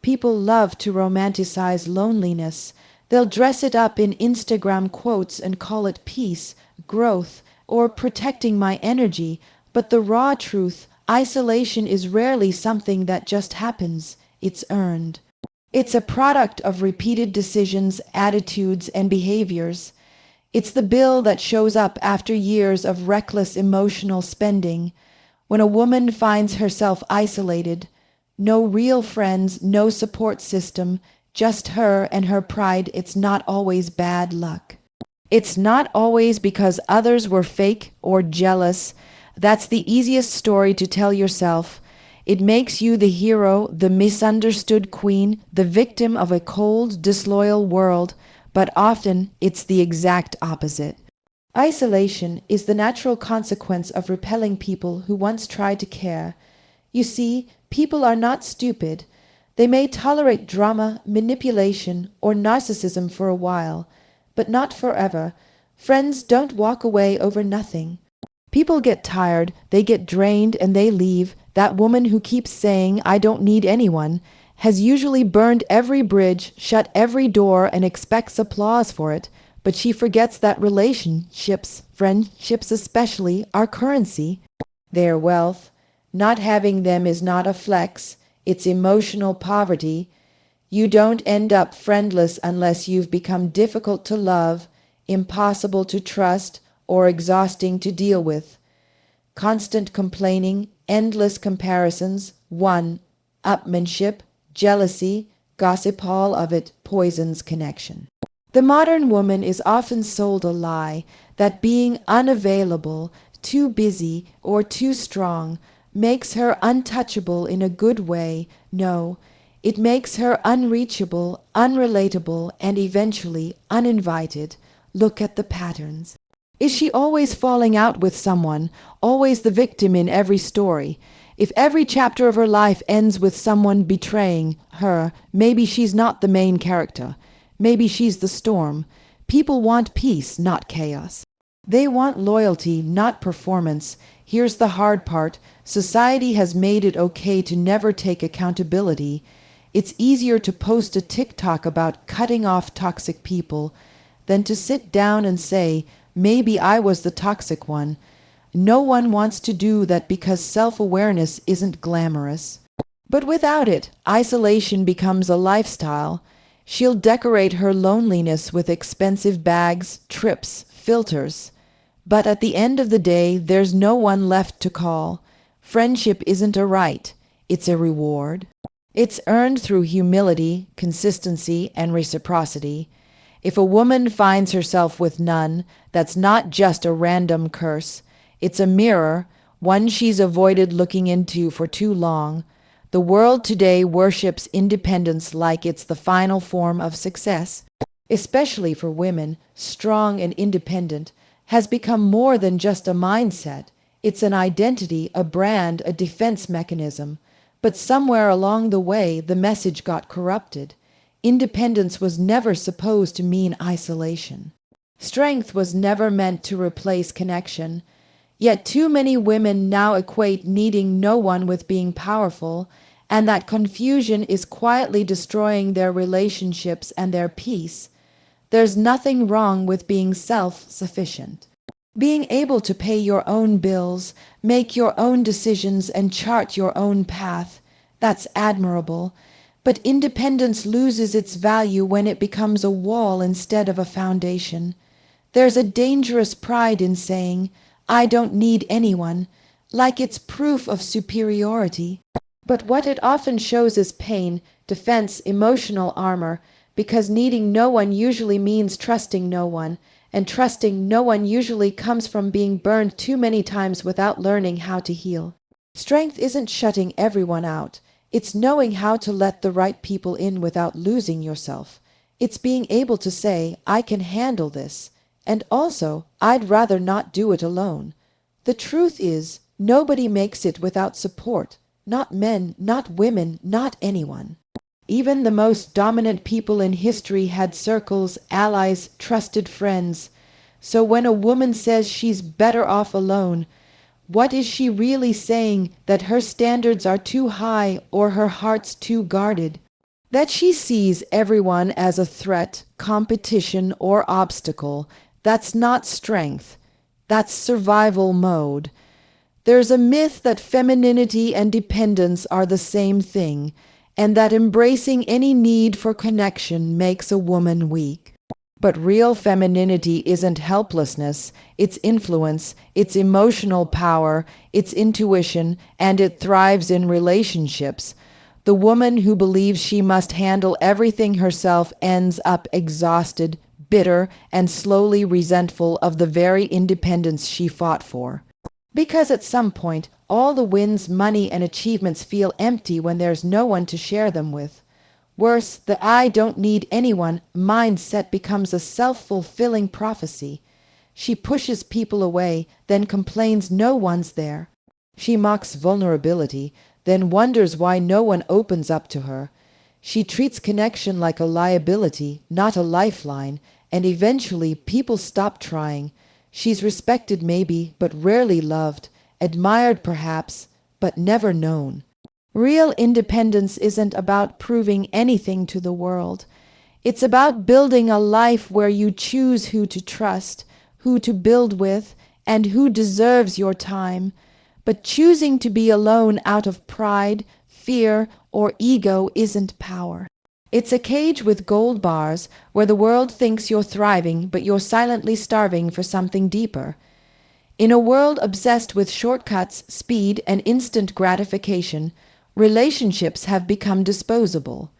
People love to romanticize loneliness. They'll dress it up in Instagram quotes and call it peace, growth, or protecting my energy. But the raw truth, isolation is rarely something that just happens. It's earned. It's a product of repeated decisions, attitudes, and behaviors. It's the bill that shows up after years of reckless emotional spending. When a woman finds herself isolated, no real friends, no support system, just her and her pride, it's not always bad luck. It's not always because others were fake or jealous. That's the easiest story to tell yourself. It makes you the hero, the misunderstood queen, the victim of a cold, disloyal world, but often it's the exact opposite. Isolation is the natural consequence of repelling people who once tried to care. You see, people are not stupid. They may tolerate drama, manipulation, or narcissism for a while, but not forever. Friends don't walk away over nothing. People get tired, they get drained, and they leave. That woman who keeps saying, "I don't need anyone," has usually burned every bridge, shut every door, and expects applause for it. But she forgets that relationships, friendships especially, are currency. They're wealth. Not having them is not a flex, it's emotional poverty. You don't end up friendless unless you've become difficult to love, impossible to trust, or exhausting to deal with. Constant complaining, endless comparisons, one-upmanship, jealousy, gossip, all of it poisons connection. The modern woman is often sold a lie that being unavailable, too busy, or too strong makes her untouchable in a good way. No, it makes her unreachable, unrelatable, and eventually uninvited. Look at the patterns. Is she always falling out with someone, always the victim in every story? If every chapter of her life ends with someone betraying her, maybe she's not the main character. Maybe she's the storm. People want peace, not chaos. They want loyalty, not performance. Here's the hard part. Society has made it okay to never take accountability. It's easier to post a TikTok about cutting off toxic people than to sit down and say, maybe I was the toxic one. No one wants to do that because self-awareness isn't glamorous. But without it, isolation becomes a lifestyle. She'll decorate her loneliness with expensive bags, trips, filters. But at the end of the day, there's no one left to call. Friendship isn't a right, it's a reward. It's earned through humility, consistency, and reciprocity. If a woman finds herself with none, that's not just a random curse. It's a mirror, one she's avoided looking into for too long. The world today worships independence like it's the final form of success. Especially for women, strong and independent has become more than just a mindset. It's an identity, a brand, a defense mechanism. But somewhere along the way, the message got corrupted. Independence was never supposed to mean isolation. Strength was never meant to replace connection. Yet too many women now equate needing no one with being powerful, and that confusion is quietly destroying their relationships and their peace. There's nothing wrong with being self-sufficient. Being able to pay your own bills, make your own decisions, and chart your own path, that's admirable. But independence loses its value when it becomes a wall instead of a foundation. There's a dangerous pride in saying, "I don't need anyone," like it's proof of superiority. But what it often shows is pain, defense, emotional armor, because needing no one usually means trusting no one, and trusting no one usually comes from being burned too many times without learning how to heal. Strength isn't shutting everyone out. It's knowing how to let the right people in without losing yourself. It's being able to say, "I can handle this," and also, "I'd rather not do it alone." The truth is, nobody makes it without support. Not men, not women, not anyone. Even the most dominant people in history had circles, allies, trusted friends. So when a woman says she's better off alone, what is she really saying? That her standards are too high or her heart's too guarded? That she sees everyone as a threat, competition, or obstacle, that's not strength. That's survival mode. There's a myth that femininity and dependence are the same thing, and that embracing any need for connection makes a woman weak. But real femininity isn't helplessness, it's influence, it's emotional power, it's intuition, and it thrives in relationships. The woman who believes she must handle everything herself ends up exhausted, bitter, and slowly resentful of the very independence she fought for. Because at some point, all the wins, money, and achievements feel empty when there's no one to share them with. Worse, the "I don't need anyone" mindset becomes a self-fulfilling prophecy. She pushes people away, then complains no one's there. She mocks vulnerability, then wonders why no one opens up to her. She treats connection like a liability, not a lifeline, and eventually people stop trying. She's respected maybe, but rarely loved, admired perhaps, but never known. Real independence isn't about proving anything to the world. It's about building a life where you choose who to trust, who to build with, and who deserves your time. But choosing to be alone out of pride, fear, or ego isn't power. It's a cage with gold bars where the world thinks you're thriving, but you're silently starving for something deeper. In a world obsessed with shortcuts, speed, and instant gratification, relationships have become disposable.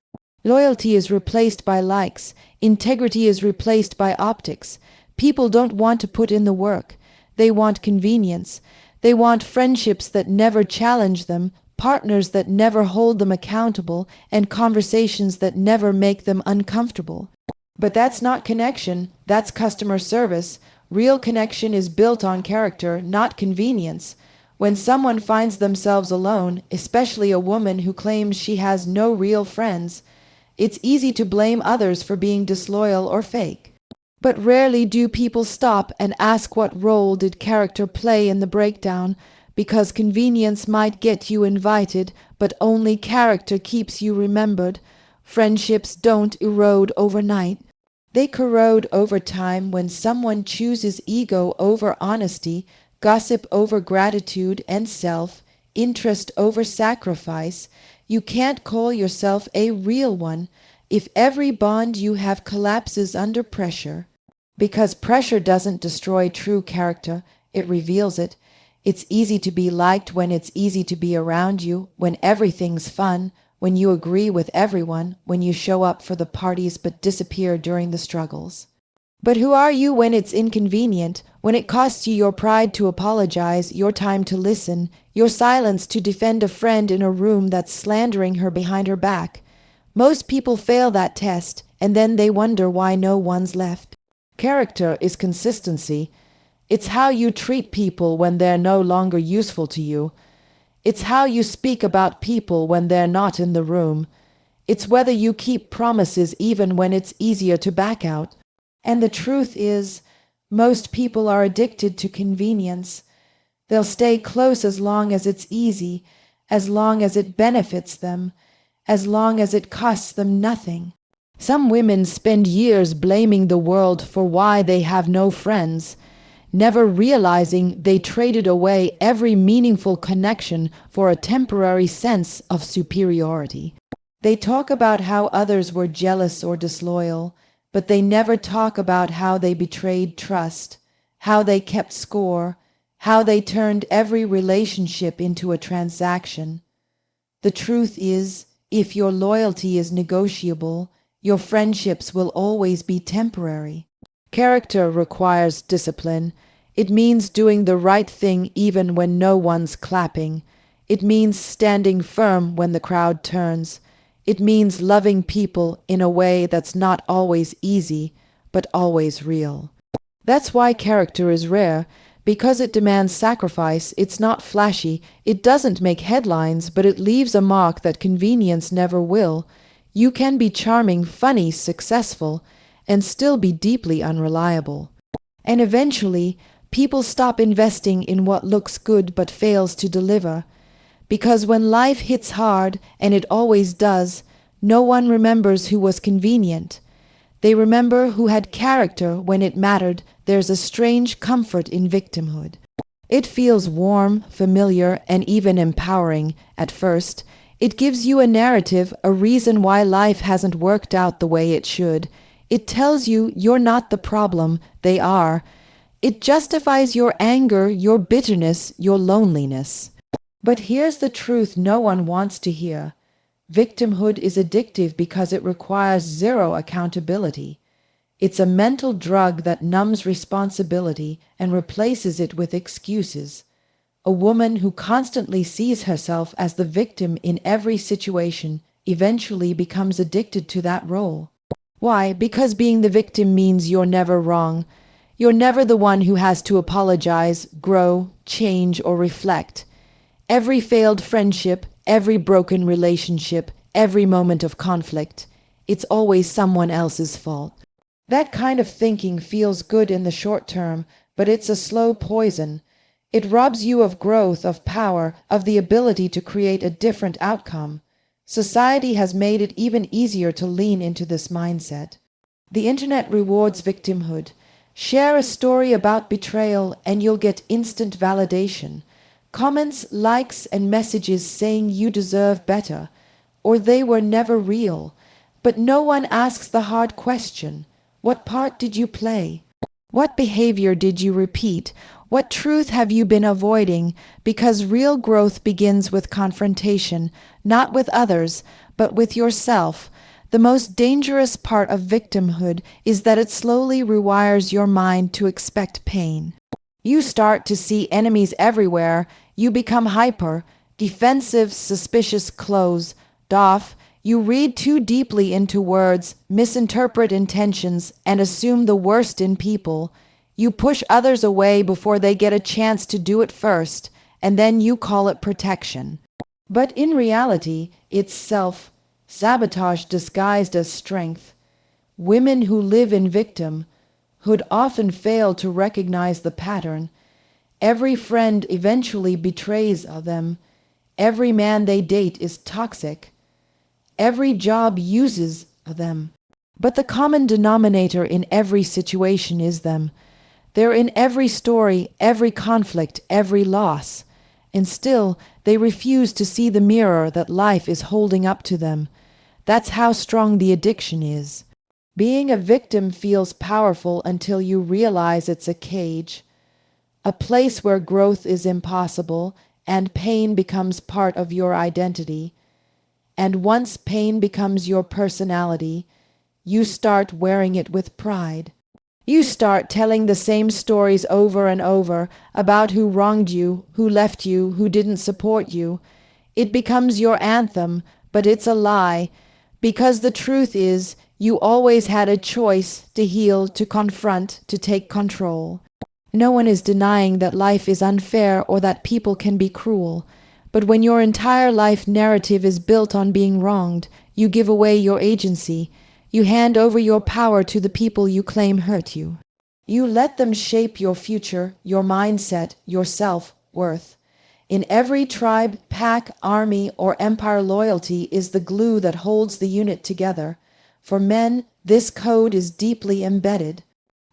Loyalty is replaced by likes. Integrity is replaced by optics. People don't want to put in the work. They want convenience. They want friendships that never challenge them, partners that never hold them accountable, and conversations that never make them uncomfortable. But that's not connection, that's customer service. Real connection is built on character, not convenience. When someone finds themselves alone, especially a woman who claims she has no real friends, it's easy to blame others for being disloyal or fake. But rarely do people stop and ask what role did character play in the breakdown, because convenience might get you invited, but only character keeps you remembered. Friendships don't erode overnight. They corrode over time when someone chooses ego over honesty, gossip over gratitude and self, interest over sacrifice. You can't call yourself a real one if every bond you have collapses under pressure. Because pressure doesn't destroy true character, it reveals it. It's easy to be liked when it's easy to be around you, when everything's fun, when you agree with everyone, when you show up for the parties but disappear during the struggles. But who are you when it's inconvenient, when it costs you your pride to apologize, your time to listen, your silence to defend a friend in a room that's slandering her behind her back? Most people fail that test, and then they wonder why no one's left. Character is consistency. It's how you treat people when they're no longer useful to you. It's how you speak about people when they're not in the room. It's whether you keep promises even when it's easier to back out. And the truth is, most people are addicted to convenience. They'll stay close as long as it's easy, as long as it benefits them, as long as it costs them nothing. Some women spend years blaming the world for why they have no friends, never realizing they traded away every meaningful connection for a temporary sense of superiority. They talk about how others were jealous or disloyal, but they never talk about how they betrayed trust, how they kept score, how they turned every relationship into a transaction. The truth is, if your loyalty is negotiable, your friendships will always be temporary. Character requires discipline. It means doing the right thing even when no one's clapping. It means standing firm when the crowd turns. It means loving people in a way that's not always easy, but always real. That's why character is rare, because it demands sacrifice. It's not flashy. It doesn't make headlines, but it leaves a mark that convenience never will. You can be charming, funny, successful, and still be deeply unreliable. And eventually, people stop investing in what looks good but fails to deliver. Because when life hits hard, and it always does, No one remembers who was convenient. They remember who had character when it mattered. There's a strange comfort in victimhood. It feels warm, familiar, and even empowering at first. It gives you a narrative, a reason why life hasn't worked out the way it should. It tells you you're not the problem, they are. It justifies your anger, your bitterness, your loneliness. But here's the truth no one wants to hear. Victimhood is addictive because it requires zero accountability. It's a mental drug that numbs responsibility and replaces it with excuses. A woman who constantly sees herself as the victim in every situation eventually becomes addicted to that role. Why? Because being the victim means you're never wrong. You're never the one who has to apologize, grow, change, or reflect. Every failed friendship, every broken relationship, every moment of conflict, it's always someone else's fault. That kind of thinking feels good in the short term, but it's a slow poison. It robs you of growth, of power, of the ability to create a different outcome. Society has made it even easier to lean into this mindset. The internet rewards victimhood. Share a story about betrayal and you'll get instant validation. Comments, likes, and messages saying you deserve better, or they were never real. But no one asks the hard question. What part did you play? What behavior did you repeat? What truth have you been avoiding? Because real growth begins with confrontation, not with others, but with yourself. The most dangerous part of victimhood is that it slowly rewires your mind to expect pain. You start to see enemies everywhere. You become hyper, defensive, suspicious, closed off. You read too deeply into words, misinterpret intentions, and assume the worst in people. You push others away before they get a chance to do it first, and then you call it protection. But in reality, it's self-sabotage disguised as strength. Women who live in victimhood often fail to recognize the pattern. Every friend eventually betrays them. Every man they date is toxic. Every job uses them. But the common denominator in every situation is them. They're in every story, every conflict, every loss. And still, they refuse to see the mirror that life is holding up to them. That's how strong the addiction is. Being a victim feels powerful until you realize it's a cage, a place where growth is impossible and pain becomes part of your identity. And once pain becomes your personality, you start wearing it with pride. You start telling the same stories over and over about who wronged you, who left you, who didn't support you. It becomes your anthem, but it's a lie, because the truth is, you always had a choice to heal, to confront, to take control. No one is denying that life is unfair or that people can be cruel. But when your entire life narrative is built on being wronged, you give away your agency. You hand over your power to the people you claim hurt you. You let them shape your future, your mindset, your self-worth. In every tribe, pack, army, or empire, loyalty is the glue that holds the unit together. For men, this code is deeply embedded.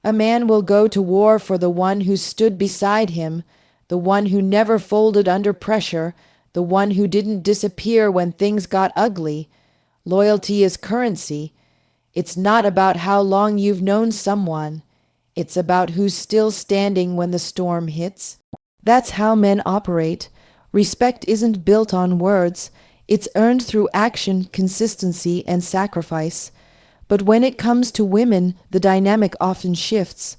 A man will go to war for the one who stood beside him, the one who never folded under pressure, the one who didn't disappear when things got ugly. Loyalty is currency. It's not about how long you've known someone. It's about who's still standing when the storm hits. That's how men operate. Respect isn't built on words. It's earned through action, consistency, and sacrifice. But when it comes to women, the dynamic often shifts.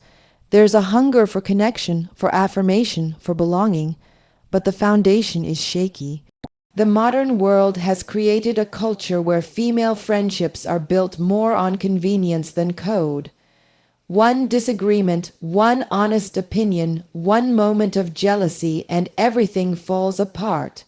There's a hunger for connection, for affirmation, for belonging. But the foundation is shaky. The modern world has created a culture where female friendships are built more on convenience than code. One disagreement, one honest opinion, one moment of jealousy, and everything falls apart.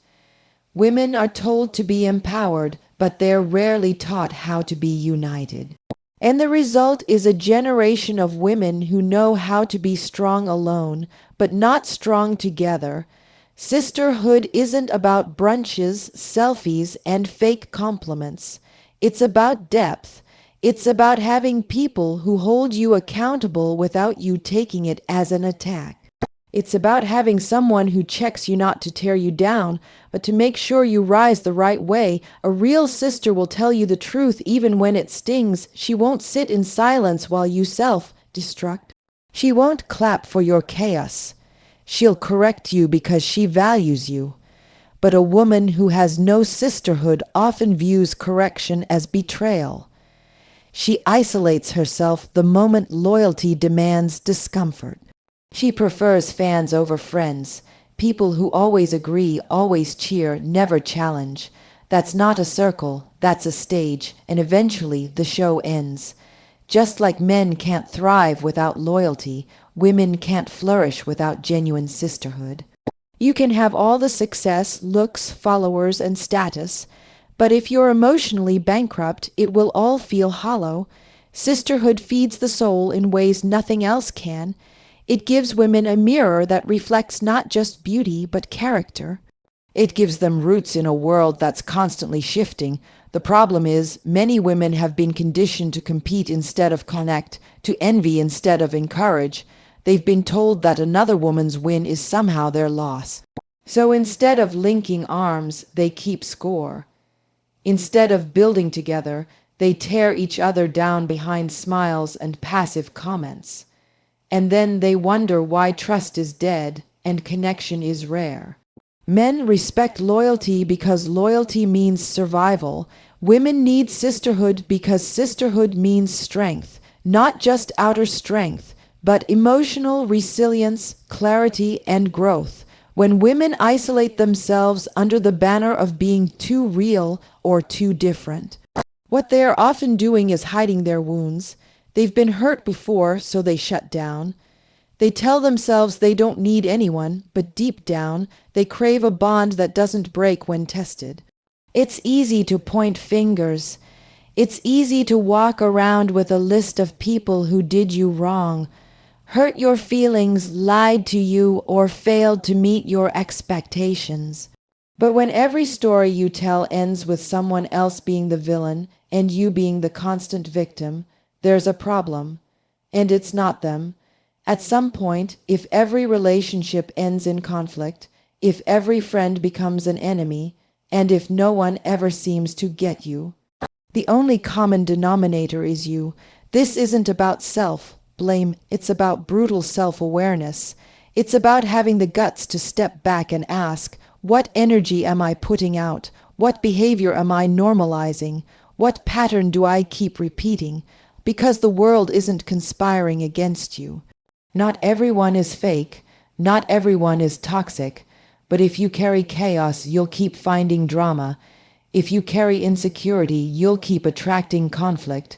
Women are told to be empowered, but they're rarely taught how to be united. And the result is a generation of women who know how to be strong alone, but not strong together. Sisterhood isn't about brunches, selfies, and fake compliments. It's about depth. It's about having people who hold you accountable without you taking it as an attack. It's about having someone who checks you not to tear you down, but to make sure you rise the right way. A real sister will tell you the truth even when it stings. She won't sit in silence while you self-destruct. She won't clap for your chaos. She'll correct you because she values you. But a woman who has no sisterhood often views correction as betrayal. She isolates herself the moment loyalty demands discomfort. She prefers fans over friends, people who always agree, always cheer, never challenge. That's not a circle, that's a stage, and eventually the show ends. Just like men can't thrive without loyalty, women can't flourish without genuine sisterhood. You can have all the success, looks, followers, and status, but if you're emotionally bankrupt, it will all feel hollow. Sisterhood feeds the soul in ways nothing else can. It gives women a mirror that reflects not just beauty, but character. It gives them roots in a world that's constantly shifting. The problem is, many women have been conditioned to compete instead of connect, to envy instead of encourage. They've been told that another woman's win is somehow their loss. So instead of linking arms, they keep score. Instead of building together, they tear each other down behind smiles and passive comments. And then they wonder why trust is dead and connection is rare. Men respect loyalty because loyalty means survival. Women need sisterhood because sisterhood means strength, not just outer strength, but emotional resilience, clarity, and growth. When women isolate themselves under the banner of being too real or too different, what they are often doing is hiding their wounds. They've been hurt before, so they shut down. They tell themselves they don't need anyone, but deep down, they crave a bond that doesn't break when tested. It's easy to point fingers. It's easy to walk around with a list of people who did you wrong, hurt your feelings, lied to you, or failed to meet your expectations. But when every story you tell ends with someone else being the villain and you being the constant victim, there's a problem. And it's not them. At some point, if every relationship ends in conflict, if every friend becomes an enemy, and if no one ever seems to get you, the only common denominator is you. This isn't about self-blame, it's about brutal self-awareness. It's about having the guts to step back and ask, what energy am I putting out? What behavior am I normalizing? What pattern do I keep repeating? Because the world isn't conspiring against you. Not everyone is fake, not everyone is toxic, but if you carry chaos, you'll keep finding drama. If you carry insecurity, you'll keep attracting conflict.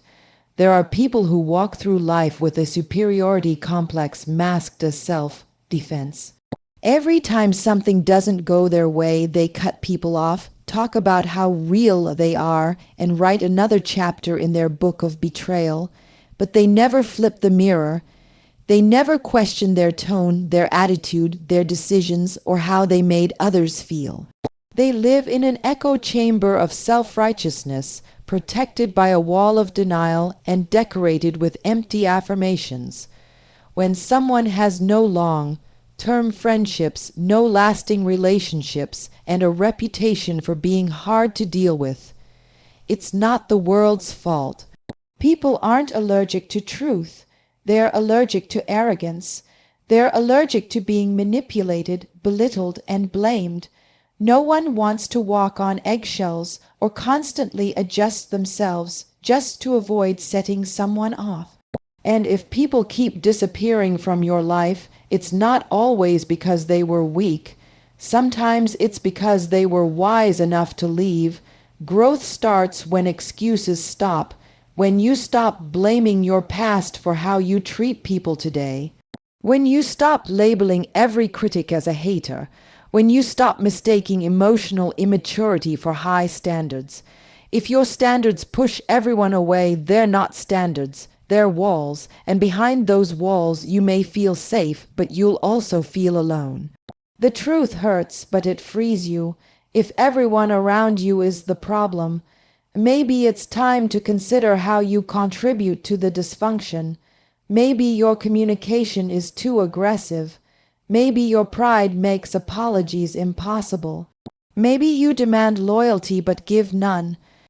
There are people who walk through life with a superiority complex masked as self-defense. Every time something doesn't go their way, they cut people off, talk about how real they are, and write another chapter in their book of betrayal. But they never flip the mirror. They never question their tone, their attitude, their decisions, or how they made others feel. They live in an echo chamber of self-righteousness, protected by a wall of denial and decorated with empty affirmations. When someone has no long-term friendships, no lasting relationships, and a reputation for being hard to deal with, it's not the world's fault. People aren't allergic to truth. They're allergic to arrogance. They're allergic to being manipulated, belittled, and blamed. No one wants to walk on eggshells or constantly adjust themselves just to avoid setting someone off. And if people keep disappearing from your life, it's not always because they were weak. Sometimes it's because they were wise enough to leave. Growth starts when excuses stop. When you stop blaming your past for how you treat people today, when you stop labeling every critic as a hater, when you stop mistaking emotional immaturity for high standards. If your standards push everyone away, they're not standards, they're walls, and behind those walls you may feel safe, but you'll also feel alone. The truth hurts, but it frees you. If everyone around you is the problem, Maybe it's time to consider how you contribute to the dysfunction. Maybe your communication is too aggressive. Maybe your pride makes apologies impossible. Maybe you demand loyalty but give none.